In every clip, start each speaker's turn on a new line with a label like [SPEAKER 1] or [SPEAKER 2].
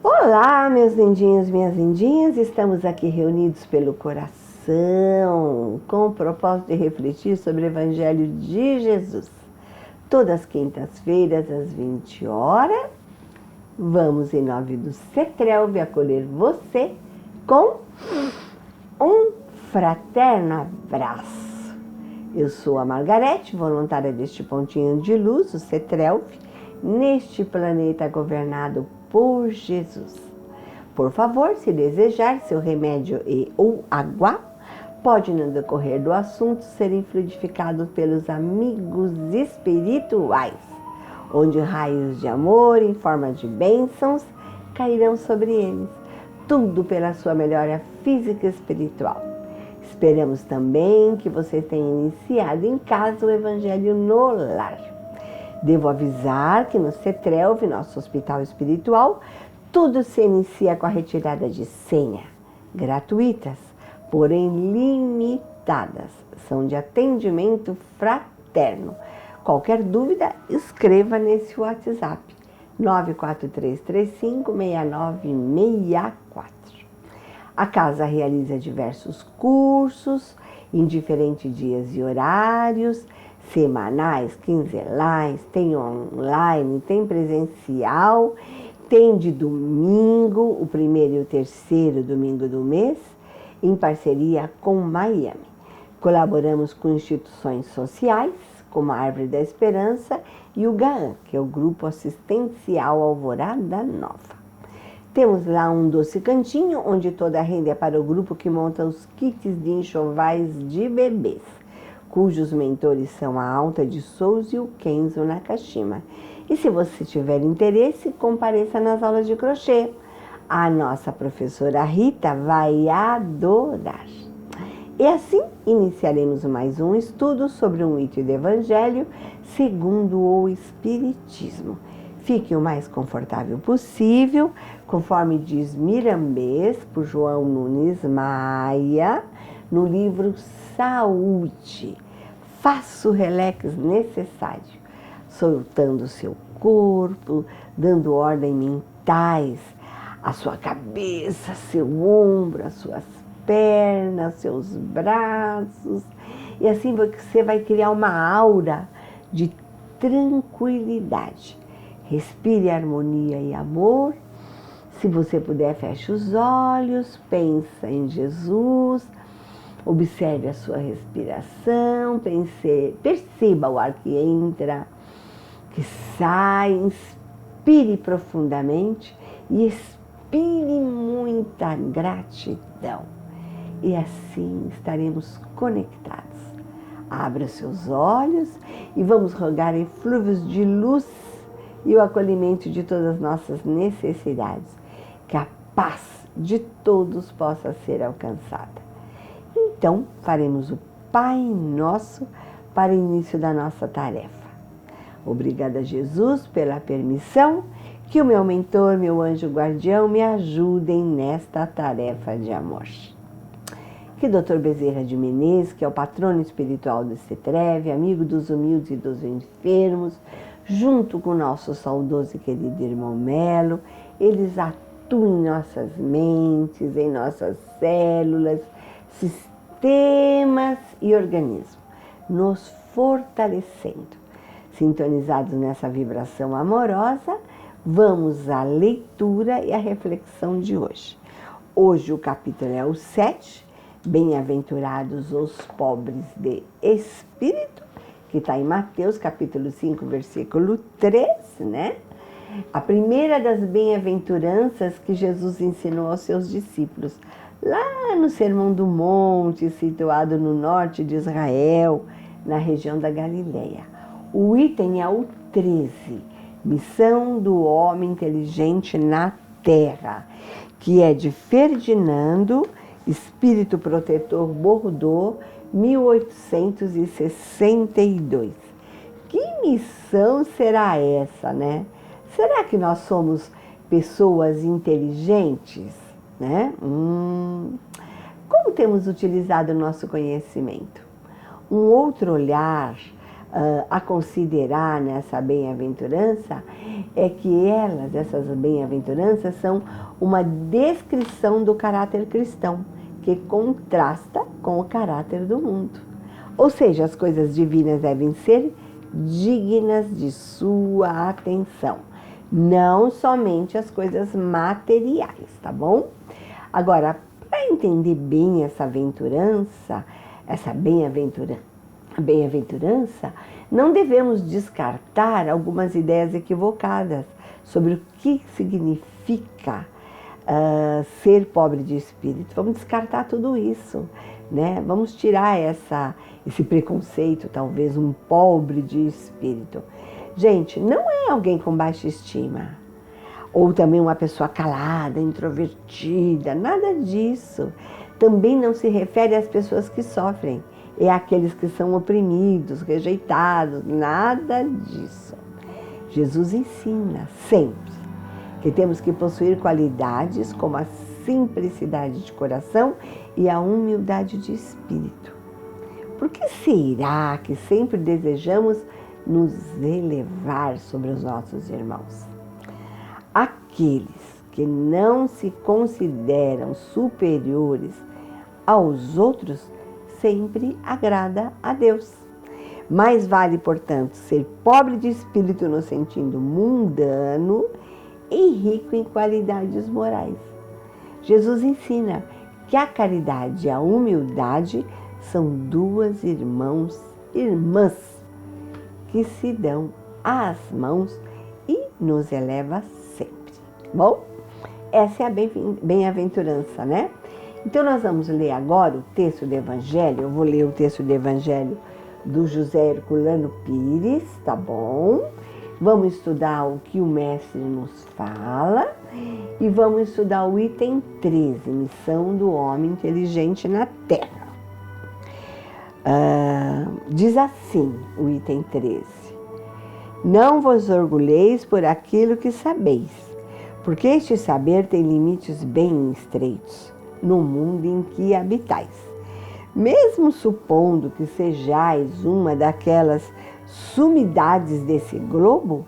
[SPEAKER 1] Olá, meus lindinhos, minhas lindinhas, estamos aqui reunidos pelo coração, com o propósito de refletir sobre o Evangelho de Jesus. Todas as quintas-feiras, às 20 horas, vamos, em nome do CETRELV, acolher você com um fraterno abraço. Eu sou a Margarete, voluntária deste pontinho de luz, o CETRELV, neste planeta governado por Jesus. Por favor, se desejar seu remédio ou água, pode no decorrer do assunto serem fluidificados pelos amigos espirituais, onde raios de amor em forma de bênçãos cairão sobre eles, tudo pela sua melhora física e espiritual. Esperamos também que você tenha iniciado em casa o Evangelho no lar. Devo avisar que no CETRELV, nosso hospital espiritual, tudo se inicia com a retirada de senha, gratuitas, porém limitadas. São de atendimento fraterno. Qualquer dúvida, escreva nesse WhatsApp, 943356964. A casa realiza diversos cursos, em diferentes dias e horários, semanais, quinzenais, tem online, tem presencial, tem de domingo, o primeiro e o terceiro domingo do mês, em parceria com Miami. Colaboramos com instituições sociais, como a Árvore da Esperança e o GAAN, que é o Grupo Assistencial Alvorada Nova. Temos lá um doce cantinho, onde toda a renda é para o grupo que monta os kits de enxovais de bebês, cujos mentores são a Alta de Souza e o Kenzo Nakashima. E se você tiver interesse, compareça nas aulas de crochê. A nossa professora Rita vai adorar. E assim, iniciaremos mais um estudo sobre um item do Evangelho segundo o Espiritismo. Fique o mais confortável possível, conforme diz Mirambês, por João Nunes Maia, no livro Saúde. Faça o relax necessário, soltando o seu corpo, dando ordem mentais à sua cabeça, seu ombro, às suas pernas, seus braços. E assim você vai criar uma aura de tranquilidade. Respire harmonia e amor. Se você puder, feche os olhos, pensa em Jesus, observe a sua respiração, perceba o ar que entra, que sai, inspire profundamente e expire muita gratidão. E assim estaremos conectados. Abra seus olhos e vamos rogar eflúvios de luz e o acolhimento de todas as nossas necessidades, que a paz de todos possa ser alcançada. Então, faremos o Pai Nosso para o início da nossa tarefa. Obrigada, Jesus, pela permissão, que o meu mentor, meu anjo guardião, me ajudem nesta tarefa de amor. Que Dr. Bezerra de Menezes, que é o patrono espiritual do CETRELV, amigo dos humildes e dos enfermos, junto com o nosso saudoso e querido irmão Melo, eles atuem em nossas mentes, em nossas células, sistemas e organismos, nos fortalecendo. Sintonizados nessa vibração amorosa, vamos à leitura e à reflexão de hoje. Hoje o capítulo é o 7, Bem-aventurados os pobres de espírito, que está em Mateus, capítulo 5, versículo 3, né? A primeira das bem-aventuranças que Jesus ensinou aos seus discípulos, lá no Sermão do Monte, situado no norte de Israel, na região da Galileia. O item é o 13, Missão do Homem Inteligente na Terra, que é de Ferdinando, Espírito Protetor Bordeaux, 1862. Que missão será essa, né? Será que nós somos pessoas inteligentes, né? Como temos utilizado o nosso conhecimento? Um outro olhar a considerar nessa bem-aventurança é que essas bem-aventuranças, são uma descrição do caráter cristão, que contrasta com o caráter do mundo. Ou seja, as coisas divinas devem ser dignas de sua atenção, não somente as coisas materiais, tá bom? Agora, para entender bem essa aventurança, essa bem-aventurança, não devemos descartar algumas ideias equivocadas sobre o que significa ser pobre de espírito. Vamos descartar tudo isso, né? Vamos tirar esse preconceito, talvez, um pobre de espírito. Gente, não é alguém com baixa estima, ou também uma pessoa calada, introvertida, nada disso. Também não se refere às pessoas que sofrem, é àqueles que são oprimidos, rejeitados, nada disso. Jesus ensina sempre que temos que possuir qualidades como a simplicidade de coração e a humildade de espírito. Por que será que sempre desejamos nos elevar sobre os nossos irmãos? Aqueles que não se consideram superiores aos outros sempre agrada a Deus. Mais vale, portanto, ser pobre de espírito no sentido mundano e rico em qualidades morais. Jesus ensina que a caridade e a humildade são duas irmãs que se dão as mãos e nos eleva sempre. Bom, essa é a bem-aventurança, né? Então nós vamos ler agora o texto do Evangelho. Eu vou ler o texto do Evangelho do José Herculano Pires, tá bom? Vamos estudar o que o mestre nos fala e vamos estudar o item 13, missão do homem inteligente na Terra. Diz assim o item 13: não vos orgulheis por aquilo que sabeis, porque este saber tem limites bem estreitos no mundo em que habitais. Mesmo supondo que sejais uma daquelas sumidades desse globo,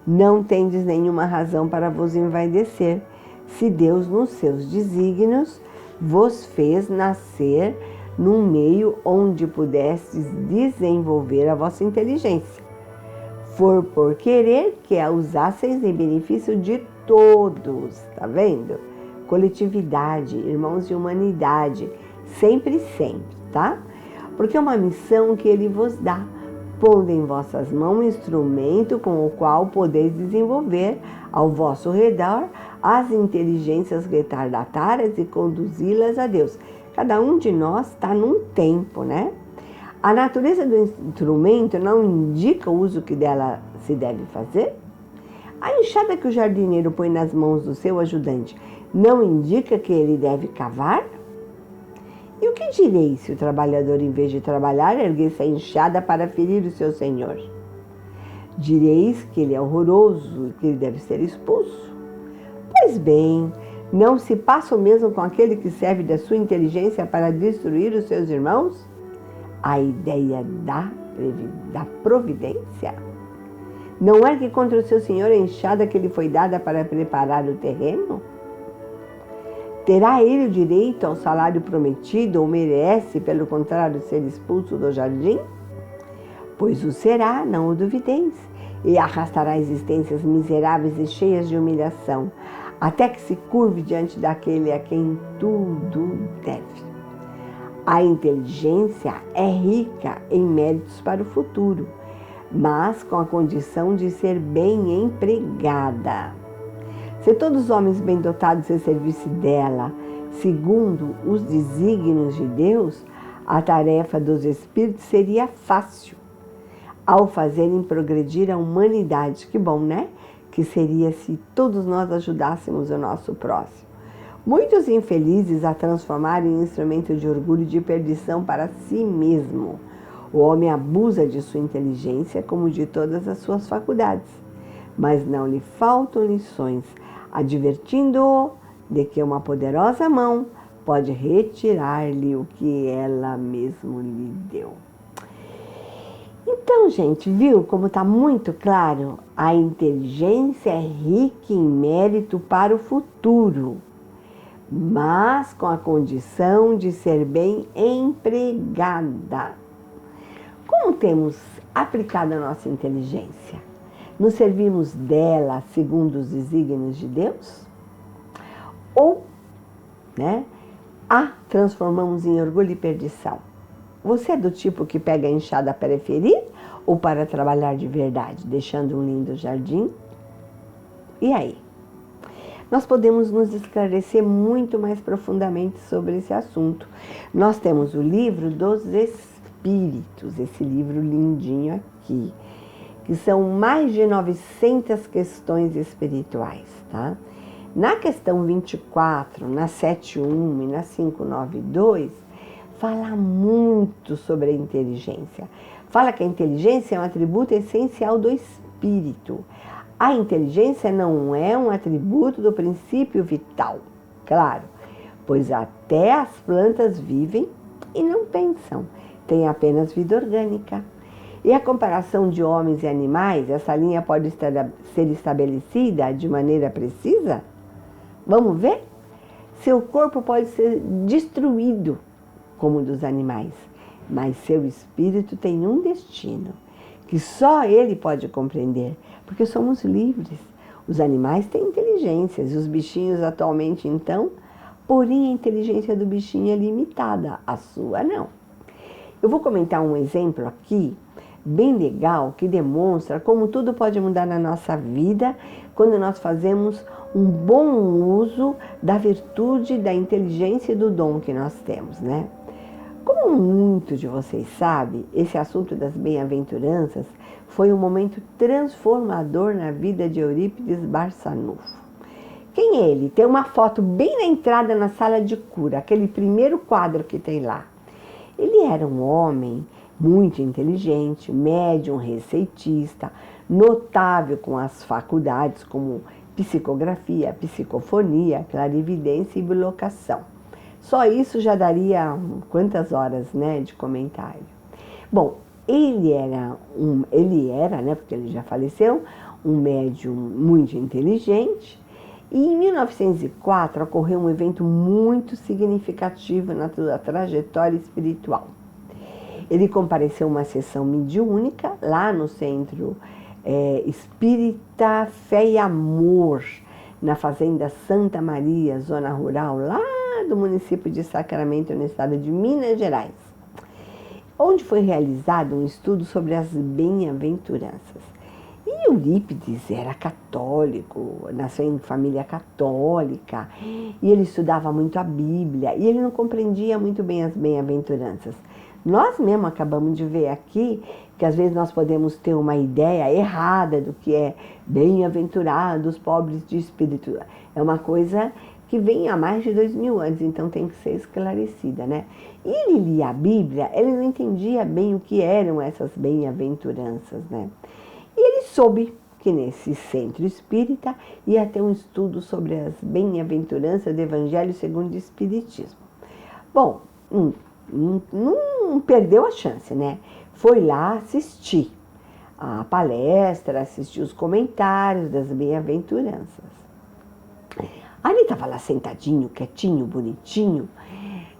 [SPEAKER 1] não tendes nenhuma razão para vos envaidecer, se Deus, nos seus desígnios, vos fez nascer num meio onde pudestes desenvolver a vossa inteligência. For por querer que a usasseis em benefício de todos, tá vendo? Coletividade, irmãos de humanidade, sempre, tá? Porque é uma missão que Ele vos dá, pondo em vossas mãos um instrumento com o qual podeis desenvolver ao vosso redor as inteligências retardatárias e conduzi-las a Deus. Cada um de nós está num tempo, né? A natureza do instrumento não indica o uso que dela se deve fazer? A enxada que o jardineiro põe nas mãos do seu ajudante não indica que ele deve cavar? E o que direis se o trabalhador, em vez de trabalhar, erguesse a enxada para ferir o seu senhor? Direis que ele é horroroso e que ele deve ser expulso? Pois bem, não se passa o mesmo com aquele que serve da sua inteligência para destruir os seus irmãos? A ideia da providência? Não é que contra o seu senhor a enxada que lhe foi dada para preparar o terreno? Terá ele o direito ao salário prometido ou merece, pelo contrário, ser expulso do jardim? Pois o será, não o duvideis, e arrastará existências miseráveis e cheias de humilhação, até que se curve diante daquele a quem tudo deve. A inteligência é rica em méritos para o futuro, mas com a condição de ser bem empregada. Se todos os homens bem dotados se servissem dela, segundo os desígnios de Deus, a tarefa dos espíritos seria fácil, ao fazerem progredir a humanidade. Que bom, né? Que seria se todos nós ajudássemos o nosso próximo. Muitos infelizes a transformarem em instrumento de orgulho e de perdição para si mesmo. O homem abusa de sua inteligência como de todas as suas faculdades, mas não lhe faltam lições, advertindo-o de que uma poderosa mão pode retirar-lhe o que ela mesma lhe deu. Então, gente, viu como está muito claro? A inteligência é rica em mérito para o futuro, mas com a condição de ser bem empregada. Como temos aplicado a nossa inteligência? Nos servimos dela segundo os desígnios de Deus? Ou, a transformamos em orgulho e perdição? Você é do tipo que pega a enxada para ferir ou para trabalhar de verdade, deixando um lindo jardim? E aí? Nós podemos nos esclarecer muito mais profundamente sobre esse assunto. Nós temos o livro dos Espíritos, esse livro lindinho aqui, que são mais de 900 questões espirituais, tá? Na questão 24, na 71 e na 592, fala muito sobre a inteligência. Fala que a inteligência é um atributo essencial do espírito. A inteligência não é um atributo do princípio vital, claro, pois até as plantas vivem e não pensam, têm apenas vida orgânica. E a comparação de homens e animais, essa linha pode ser estabelecida de maneira precisa? Vamos ver? Seu corpo pode ser destruído, como o dos animais, mas seu espírito tem um destino, que só ele pode compreender, porque somos livres. Os animais têm inteligências, e os bichinhos atualmente então, porém a inteligência do bichinho é limitada, a sua não. Eu vou comentar um exemplo aqui, bem legal, que demonstra como tudo pode mudar na nossa vida quando nós fazemos um bom uso da virtude, da inteligência e do dom que nós temos, né? Como muitos de vocês sabem, esse assunto das bem-aventuranças foi um momento transformador na vida de Eurípides Barçanufo. Quem é ele? Tem uma foto bem na entrada na sala de cura, aquele primeiro quadro que tem lá. Ele era um homem muito inteligente, médium, receitista, notável com as faculdades como psicografia, psicofonia, clarividência e bilocação. Só isso já daria quantas horas, de comentário. Bom, ele era, porque ele já faleceu, um médium muito inteligente. E em 1904 ocorreu um evento muito significativo na sua trajetória espiritual. Ele compareceu a uma sessão mediúnica lá no Centro Espírita Fé e Amor, na Fazenda Santa Maria, zona rural, lá do município de Sacramento, no estado de Minas Gerais, onde foi realizado um estudo sobre as bem-aventuranças. E Eurípides era católico, nasceu em família católica, e ele estudava muito a Bíblia, e ele não compreendia muito bem as bem-aventuranças. Nós mesmo acabamos de ver aqui que às vezes nós podemos ter uma ideia errada do que é bem-aventurados, pobres de espírito. É uma coisa que vem há mais de 2000 anos, então tem que ser esclarecida, né? E ele lia a Bíblia, ele não entendia bem o que eram essas bem-aventuranças, né? E ele soube que nesse centro espírita ia ter um estudo sobre as bem-aventuranças do Evangelho segundo o Espiritismo. Bom, não perdeu a chance, né? Foi lá assistir a palestra, assistir os comentários das bem-aventuranças. Aí ele estava lá sentadinho, quietinho, bonitinho.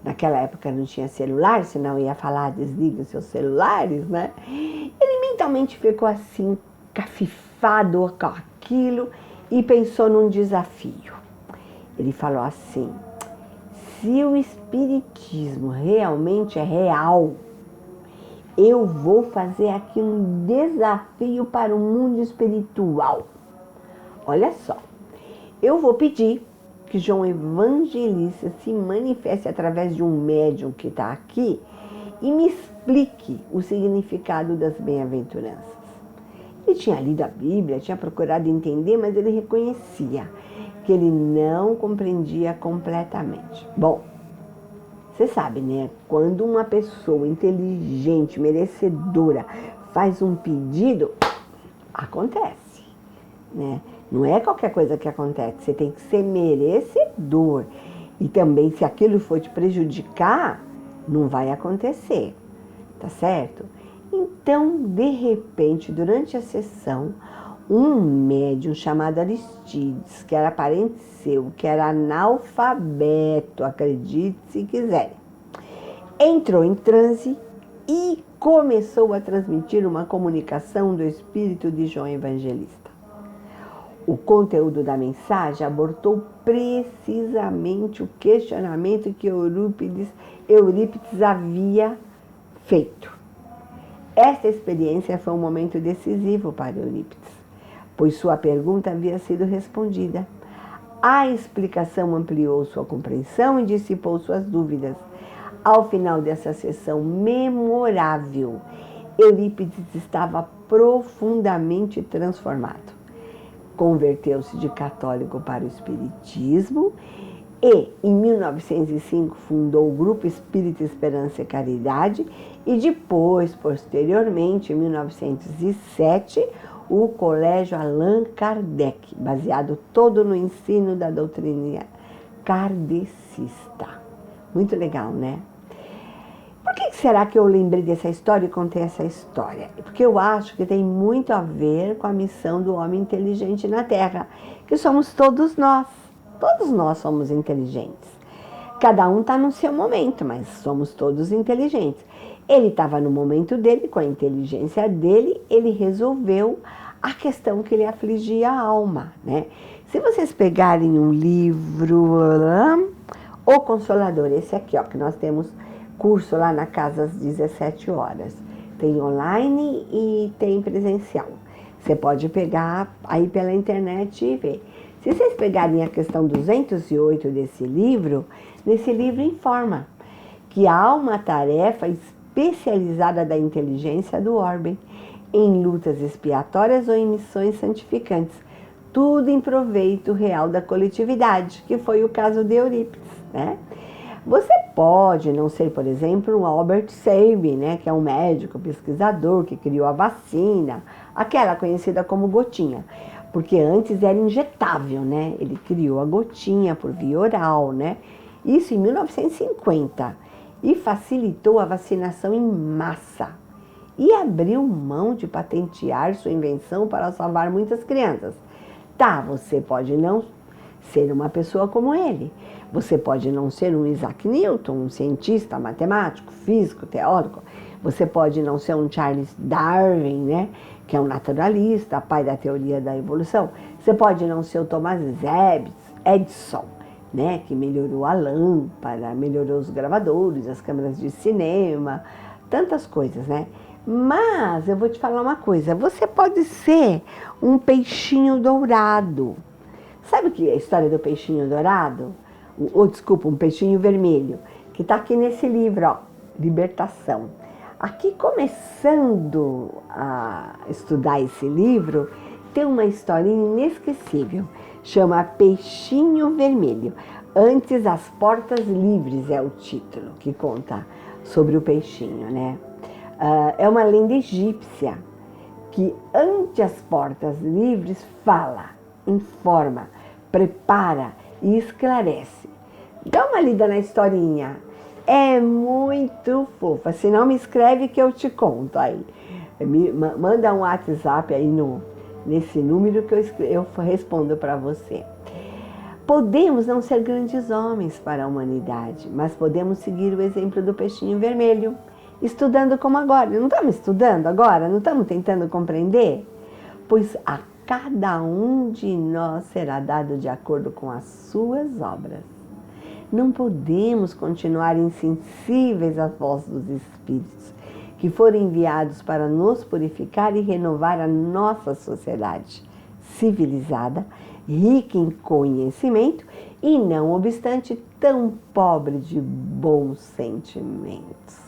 [SPEAKER 1] Naquela época não tinha celular, senão ia falar, desliga os seus celulares, né? Ele mentalmente ficou assim, cafifado com aquilo e pensou num desafio. Ele falou assim: se o espiritismo realmente é real, eu vou fazer aqui um desafio para o mundo espiritual. Olha só, eu vou pedir que João Evangelista se manifeste através de um médium que está aqui e me explique o significado das bem-aventuranças. Ele tinha lido a Bíblia, tinha procurado entender, mas ele reconhecia que ele não compreendia completamente. Bom, você sabe, né? Quando uma pessoa inteligente, merecedora, faz um pedido, acontece, né? Não é qualquer coisa que acontece, você tem que ser merecedor. E também, se aquilo for te prejudicar, não vai acontecer, tá certo? Então, de repente, durante a sessão, um médium chamado Aristides, que era parente seu, que era analfabeto, acredite se quiserem, entrou em transe e começou a transmitir uma comunicação do espírito de João Evangelista. O conteúdo da mensagem abordou precisamente o questionamento que Eurípides havia feito. Esta experiência foi um momento decisivo para Eurípides, pois sua pergunta havia sido respondida. A explicação ampliou sua compreensão e dissipou suas dúvidas. Ao final dessa sessão memorável, Eurípides estava profundamente transformado. Converteu-se de católico para o espiritismo e, em 1905, fundou o Grupo Espírita Esperança e Caridade e depois, posteriormente, em 1907, o Colégio Allan Kardec, baseado todo no ensino da doutrina kardecista. Muito legal, né? Por que será que eu lembrei dessa história e contei essa história? Porque eu acho que tem muito a ver com a missão do homem inteligente na Terra, que somos todos nós. Todos nós somos inteligentes. Cada um está no seu momento, mas somos todos inteligentes. Ele estava no momento dele, com a inteligência dele, ele resolveu a questão que lhe afligia a alma, né? Se vocês pegarem um livro, O Consolador, esse aqui, ó, que nós temos curso lá na casa às 17 horas. Tem online e tem presencial. Você pode pegar aí pela internet e ver. Se vocês pegarem a questão 208 desse livro, nesse livro informa que há uma tarefa especializada da inteligência do orbe em lutas expiatórias ou em missões santificantes, tudo em proveito real da coletividade, que foi o caso de Eurípides, né? Você pode não ser, por exemplo, um Albert Sabin, né, que é um médico, pesquisador, que criou a vacina, aquela conhecida como gotinha, porque antes era injetável, né? Ele criou a gotinha por via oral, né? Isso em 1950, e facilitou a vacinação em massa. E abriu mão de patentear sua invenção para salvar muitas crianças. Tá, você pode não ser uma pessoa como ele. Você pode não ser um Isaac Newton, um cientista, matemático, físico, teórico. Você pode não ser um Charles Darwin, né, que é um naturalista, pai da teoria da evolução. Você pode não ser o Thomas Edison, né, que melhorou a lâmpada, melhorou os gravadores, as câmeras de cinema, tantas coisas, né? Mas eu vou te falar uma coisa, você pode ser um peixinho dourado. Sabe o que é a história do peixinho dourado? Desculpa, um peixinho vermelho, que está aqui nesse livro, ó, Libertação. Aqui, começando a estudar esse livro, tem uma historinha inesquecível, chama Peixinho Vermelho. Antes as Portas Livres é o título, que conta sobre o peixinho, né? É uma lenda egípcia, que ante as portas livres fala, informa, prepara e esclarece. Dá uma lida na historinha. É muito fofa. Se não, me escreve que eu te conto aí. Manda um WhatsApp aí nesse número que eu respondo para você. Podemos não ser grandes homens para a humanidade, mas podemos seguir o exemplo do peixinho vermelho, estudando como agora. Não estamos estudando agora? Não estamos tentando compreender? Pois a cada um de nós será dado de acordo com as suas obras. Não podemos continuar insensíveis à voz dos Espíritos, que foram enviados para nos purificar e renovar a nossa sociedade civilizada, rica em conhecimento e, não obstante, tão pobre de bons sentimentos.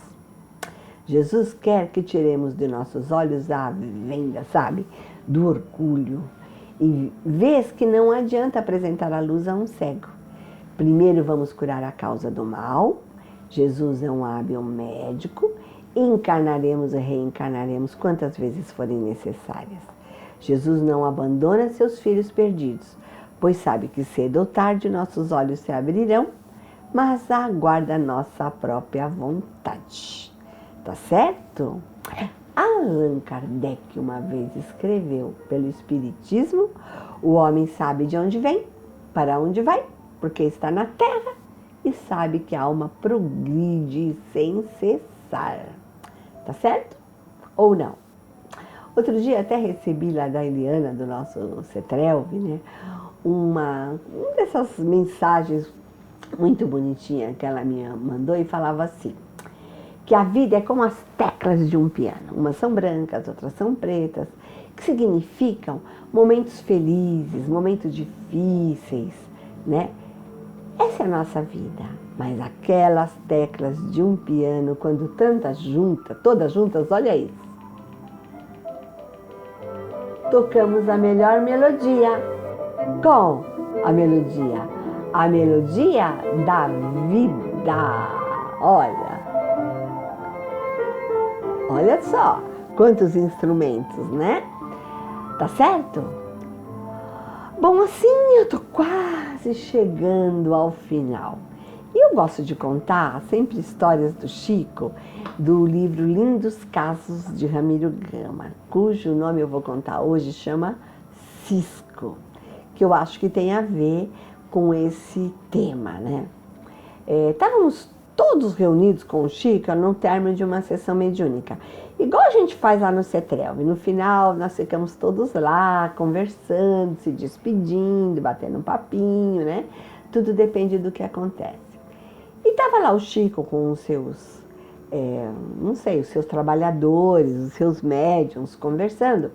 [SPEAKER 1] Jesus quer que tiremos de nossos olhos a venda, sabe, do orgulho, e vês que não adianta apresentar a luz a um cego. Primeiro vamos curar a causa do mal. Jesus é um hábil médico. Encarnaremos e reencarnaremos quantas vezes forem necessárias. Jesus não abandona seus filhos perdidos, pois sabe que cedo ou tarde nossos olhos se abrirão, mas aguarda nossa própria vontade. Tá certo? Allan Kardec uma vez escreveu: pelo Espiritismo, o homem sabe de onde vem, para onde vai, porque está na Terra e sabe que a alma progride sem cessar. Tá certo? Ou não? Outro dia até recebi lá da Eliana, do nosso Cetrelv, né, uma dessas mensagens muito bonitinha que ela me mandou e falava assim, que a vida é como as teclas de um piano. Umas são brancas, outras são pretas, que significam momentos felizes, momentos difíceis, né? Essa é a nossa vida. Mas aquelas teclas de um piano, quando todas juntas, olha isso. Tocamos a melhor melodia. Com a melodia da vida. Olha só quantos instrumentos, né? Tá certo? Bom, assim eu tô quase chegando ao final. E eu gosto de contar sempre histórias do Chico, do livro Lindos Casos de Ramiro Gama, cujo nome eu vou contar hoje chama Cisco, que eu acho que tem a ver com esse tema, né? Estávamos todos reunidos com o Chico no término de uma sessão mediúnica. Igual a gente faz lá no Cetrelv. No final, nós ficamos todos lá, conversando, se despedindo, batendo um papinho, né? Tudo depende do que acontece. E estava lá o Chico com os seus, os seus trabalhadores, os seus médiuns, conversando.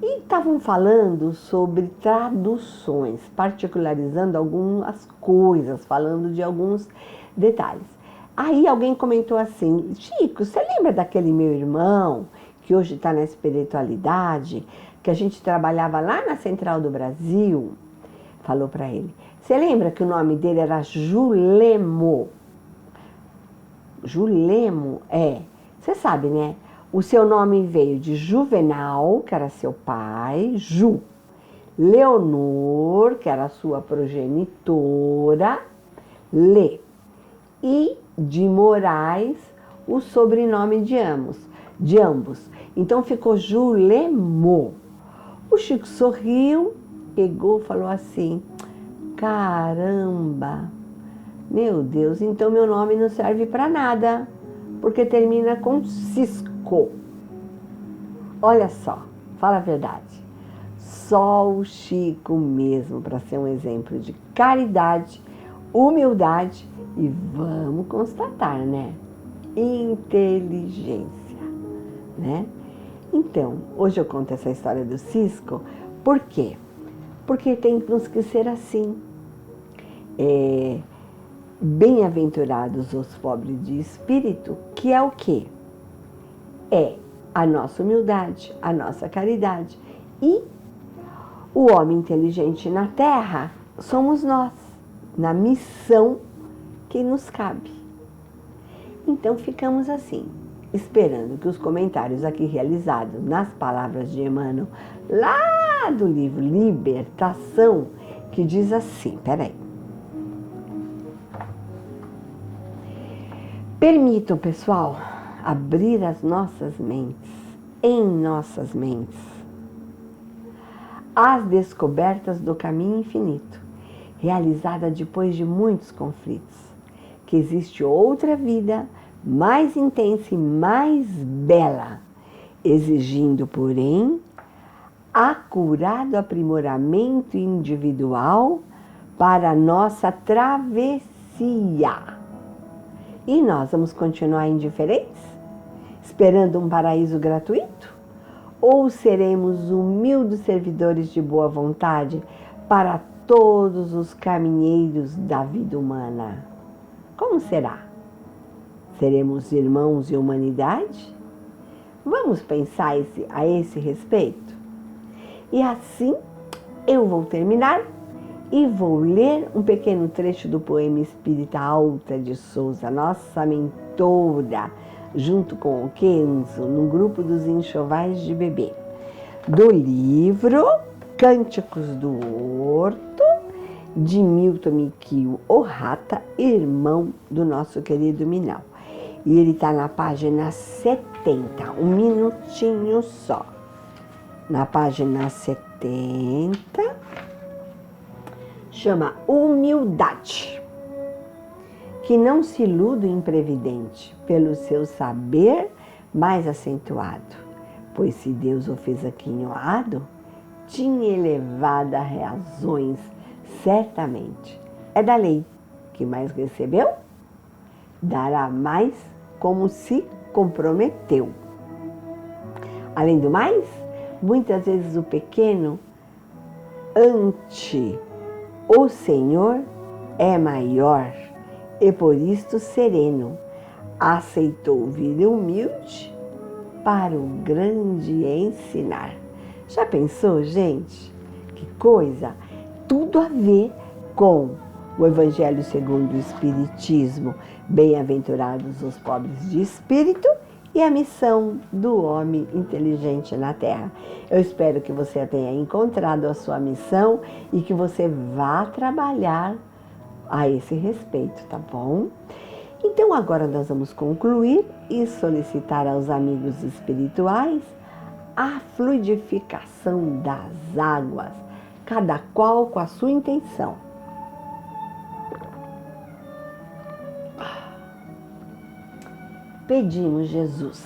[SPEAKER 1] E estavam falando sobre traduções, particularizando algumas coisas, falando de alguns detalhes. Aí alguém comentou assim, Chico, você lembra daquele meu irmão que hoje está na espiritualidade, que a gente trabalhava lá na Central do Brasil? Falou para ele. Você lembra que o nome dele era Julemo? Julemo, você sabe, né? O seu nome veio de Juvenal, que era seu pai, Ju. Leonor, que era sua progenitora, Lê. E de Moraes, o sobrenome de ambos. Então ficou Julemo. O Chico sorriu, pegou e falou assim, caramba, meu Deus, então meu nome não serve para nada, porque termina com Cisco. Olha só, fala a verdade. Só o Chico mesmo para ser um exemplo de caridade, humildade e, vamos constatar, né? Inteligência, né? Então, hoje eu conto essa história do Cisco, por quê? Porque temos que ser assim. Bem-aventurados os pobres de espírito, que é o quê? É a nossa humildade, a nossa caridade. E o homem inteligente na Terra somos nós, na missão que nos cabe. Então ficamos assim, esperando que os comentários aqui realizados nas palavras de Emmanuel, lá do livro Libertação, que diz assim, peraí. Permitam, pessoal, abrir as nossas mentes, em nossas mentes, as descobertas do caminho infinito, realizada depois de muitos conflitos, que existe outra vida mais intensa e mais bela, exigindo, porém, acurado aprimoramento individual para a nossa travessia. E nós vamos continuar indiferentes, esperando um paraíso gratuito? Ou seremos humildes servidores de boa vontade para todos os caminheiros da vida humana? Como será? Seremos irmãos de humanidade? Vamos pensar a esse respeito? E assim eu vou terminar e vou ler um pequeno trecho do poema espírita Alta de Souza, nossa mentora, junto com o Kenzo, no grupo dos enxovais de bebê, do livro Cânticos do Horto, de Milton Mikio Ohata, irmão do nosso querido Minal. E ele está na página 70, um minutinho só. Na página 70, chama humildade. Que não se iluda o imprevidente pelo seu saber mais acentuado, pois se Deus o fez aquinhoado, tinha elevada razões, certamente. É da lei que mais recebeu, dará mais como se comprometeu. Além do mais, muitas vezes o pequeno ante o Senhor é maior, e por isto sereno aceitou vir humilde para o grande ensinar. Já pensou, gente? Que coisa! Tudo a ver com o Evangelho segundo o Espiritismo, bem-aventurados os pobres de espírito, e a missão do homem inteligente na Terra. Eu espero que você tenha encontrado a sua missão e que você vá trabalhar a esse respeito, tá bom? Então agora nós vamos concluir e solicitar aos amigos espirituais a fluidificação das águas, cada qual com a sua intenção. Pedimos, Jesus,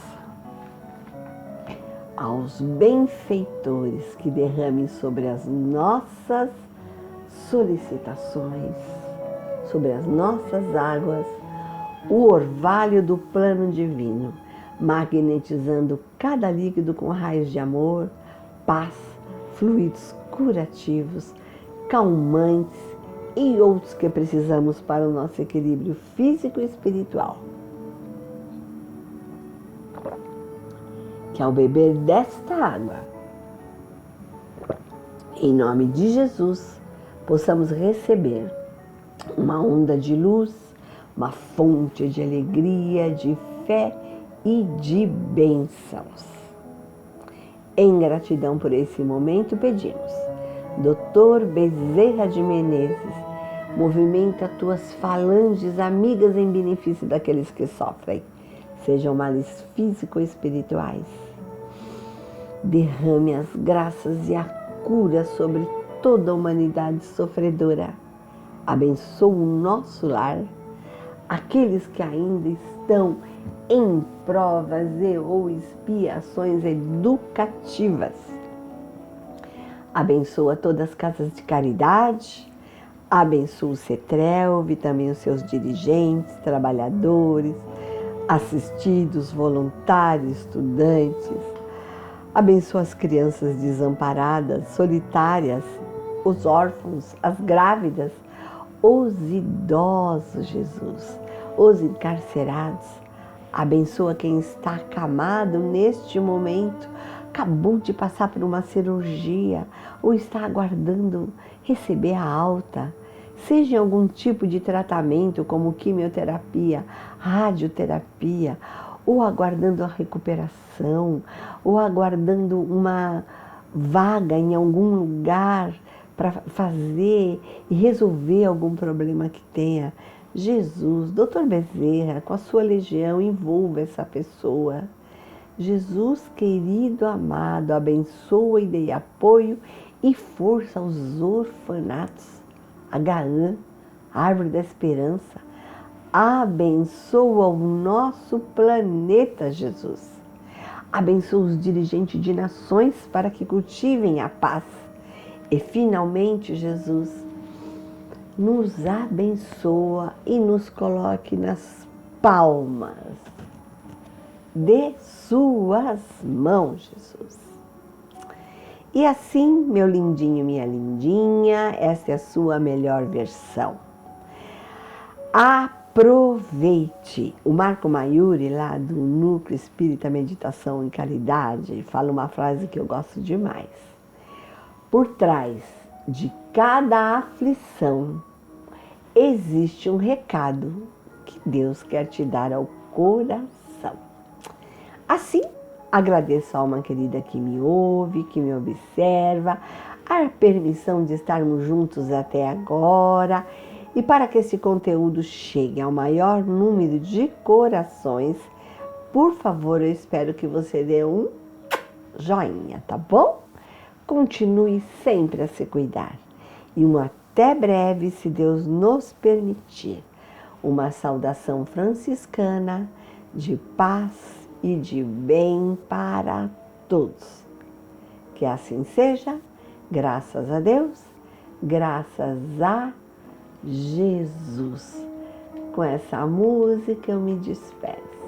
[SPEAKER 1] aos benfeitores que derramem sobre as nossas solicitações, sobre as nossas águas, o orvalho do plano divino, magnetizando cada líquido com raios de amor, paz, fluidos curativos, calmantes e outros que precisamos para o nosso equilíbrio físico e espiritual. Que ao beber desta água, em nome de Jesus, possamos receber uma onda de luz, uma fonte de alegria, de fé e de bênçãos. Em gratidão por esse momento, pedimos, Dr. Bezerra de Menezes, movimenta tuas falanges amigas em benefício daqueles que sofrem, sejam males físico-espirituais. Derrame as graças e a cura sobre toda a humanidade sofredora. Abençoa o nosso lar, aqueles que ainda estão em provas ou expiações educativas. Abençoa todas as casas de caridade, abençoa o CETRELV, também os seus dirigentes, trabalhadores, assistidos, voluntários, estudantes. Abençoa as crianças desamparadas, solitárias, os órfãos, as grávidas, os idosos, Jesus, os encarcerados. Abençoa quem está acamado neste momento, acabou de passar por uma cirurgia ou está aguardando receber a alta, seja em algum tipo de tratamento como quimioterapia, radioterapia, ou aguardando a recuperação, ou aguardando uma vaga em algum lugar para fazer e resolver algum problema que tenha. Jesus, Dr. Bezerra, com a sua legião, envolva essa pessoa. Jesus, querido, amado, abençoa e dê apoio e força aos orfanatos. HAN, Árvore da Esperança, abençoa o nosso planeta, Jesus. Abençoa os dirigentes de nações para que cultivem a paz. E finalmente, Jesus, nos abençoa e nos coloque nas palmas de suas mãos, Jesus. E assim, meu lindinho, minha lindinha, essa é a sua melhor versão. Aproveite. O Marco Maiuri, lá do Núcleo Espírita Meditação em Caridade, fala uma frase que eu gosto demais. Por trás de cada aflição existe um recado que Deus quer te dar ao coração. Assim, agradeço a alma querida que me ouve, que me observa, a permissão de estarmos juntos até agora E para que esse conteúdo chegue ao maior número de corações, por favor, eu espero que você dê um joinha, tá bom? Continue sempre a se cuidar. E um até breve, se Deus nos permitir. Uma saudação franciscana de paz e de bem para todos. Que assim seja, graças a Deus, graças a Jesus. Com essa música eu me despeço.